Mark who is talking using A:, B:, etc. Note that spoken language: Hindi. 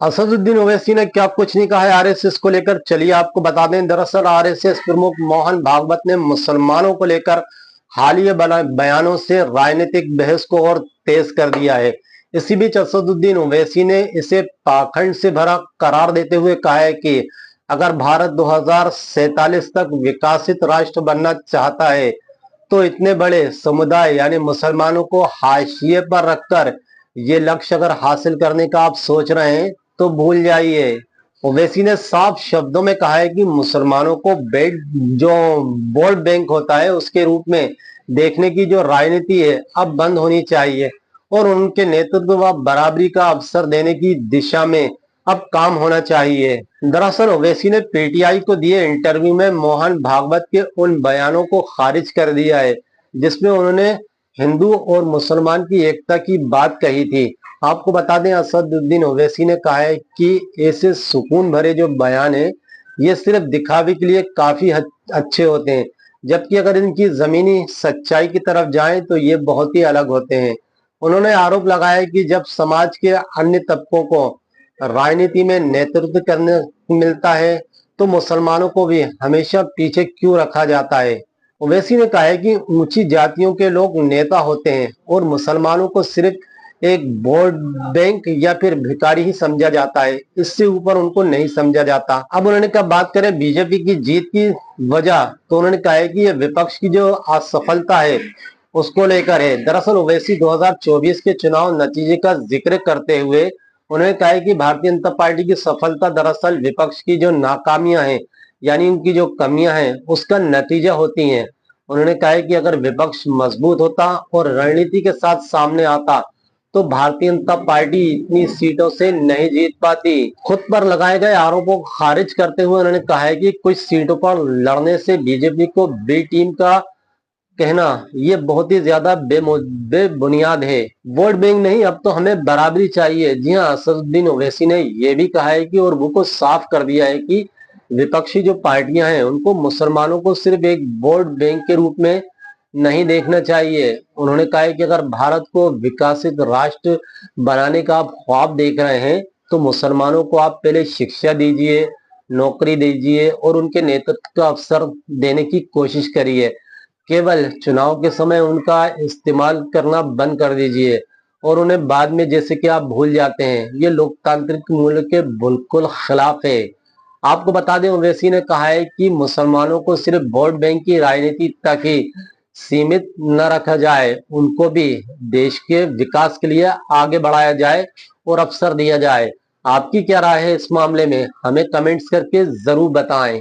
A: असदुद्दीन ओवैसी ने क्या कुछ नहीं कहा है आरएसएस को लेकर, चलिए आपको बता दें। दरअसल आरएसएस प्रमुख मोहन भागवत ने मुसलमानों को लेकर हालिया बयानों से राजनीतिक बहस को और तेज कर दिया है। इसी बीच असदुद्दीन ओवैसी ने इसे पाखंड से भरा करार देते हुए कहा है कि अगर भारत 2047 तक विकसित राष्ट्र बनना चाहता है तो इतने बड़े समुदाय यानी मुसलमानों को हाशिए पर रखकर ये लक्ष्य अगर हासिल करने का आप सोच रहे हैं तो भूल जाइए। ओवैसी ने साफ शब्दों में कहा है कि मुसलमानों को बेड जो वोट बैंक होता है उसके रूप में देखने की जो राजनीति है अब बंद होनी चाहिए और उनके नेतृत्व व बराबरी का अवसर देने की दिशा में अब काम होना चाहिए। दरअसल ओवैसी ने पीटीआई को दिए इंटरव्यू में मोहन भागवत के उन बयानों को खारिज कर दिया है जिसमें उन्होंने हिंदू और मुसलमान की एकता की बात कही थी। आपको बता दें असदुद्दीन ओवैसी ने कहा है कि ऐसे सुकून भरे जो बयान है ये सिर्फ दिखावे के लिए काफी अच्छे होते हैं, जबकि अगर इनकी जमीनी सच्चाई की तरफ जाएं तो ये बहुत ही अलग होते हैं। उन्होंने आरोप लगाया कि जब समाज के अन्य तबकों को राजनीति में नेतृत्व करने मिलता है तो मुसलमानों को भी हमेशा पीछे क्यों रखा जाता है। ओवैसी ने कहा है कि ऊंची जातियों के लोग नेता होते हैं और मुसलमानों को सिर्फ एक वोट बैंक या फिर भिखारी ही समझा जाता है, इससे ऊपर उनको नहीं समझा जाता। अब उन्होंने कहा बात करें बीजेपी की जीत की वजह, तो उन्होंने कहा है कि ये विपक्ष की जो असफलता है उसको लेकर है। दरअसल ओवैसी 2024 के चुनाव नतीजे का जिक्र करते हुए उन्होंने कहा है कि भारतीय जनता पार्टी की सफलता दरअसल विपक्ष की जो नाकामियां हैं यानी उनकी जो कमियां हैं उसका नतीजा होती हैं। उन्होंने कहा है कि अगर विपक्ष मजबूत होता और रणनीति के साथ सामने आता तो भारतीय जनता पार्टी इतनी सीटों से नहीं जीत पाती। खुद पर लगाए गए आरोपों को खारिज करते हुए उन्होंने कहा है कि कुछ सीटों पर लड़ने से बीजेपी को बी टीम का कहना ये बहुत ही ज्यादा बेबुनियाद है। वोट बैंक नहीं, अब तो हमें बराबरी चाहिए। जी हाँ, असदुद्दीन ओवैसी ने यह भी कहा है कि और वो को साफ कर दिया है कि विपक्षी जो पार्टियां हैं उनको मुसलमानों को सिर्फ एक वोट बैंक के रूप में नहीं देखना चाहिए। उन्होंने कहा है कि अगर भारत को विकसित राष्ट्र बनाने का आप ख्वाब देख रहे हैं तो मुसलमानों को आप पहले शिक्षा दीजिए, नौकरी दीजिए और उनके नेतृत्व का अवसर देने की कोशिश करिए। केवल चुनाव के समय उनका इस्तेमाल करना बंद कर दीजिए और उन्हें बाद में जैसे कि आप भूल जाते हैं। ये लोकतांत्रिक मूल्य के बिल्कुल खिलाफ है। आपको बता दें ओवैसी ने कहा है कि मुसलमानों को सिर्फ वोट बैंक की राजनीति तक ही सीमित न रखा जाए, उनको भी देश के विकास के लिए आगे बढ़ाया जाए और अवसर दिया जाए। आपकी क्या राय है इस मामले में, हमें कमेंट्स करके जरूर बताएं।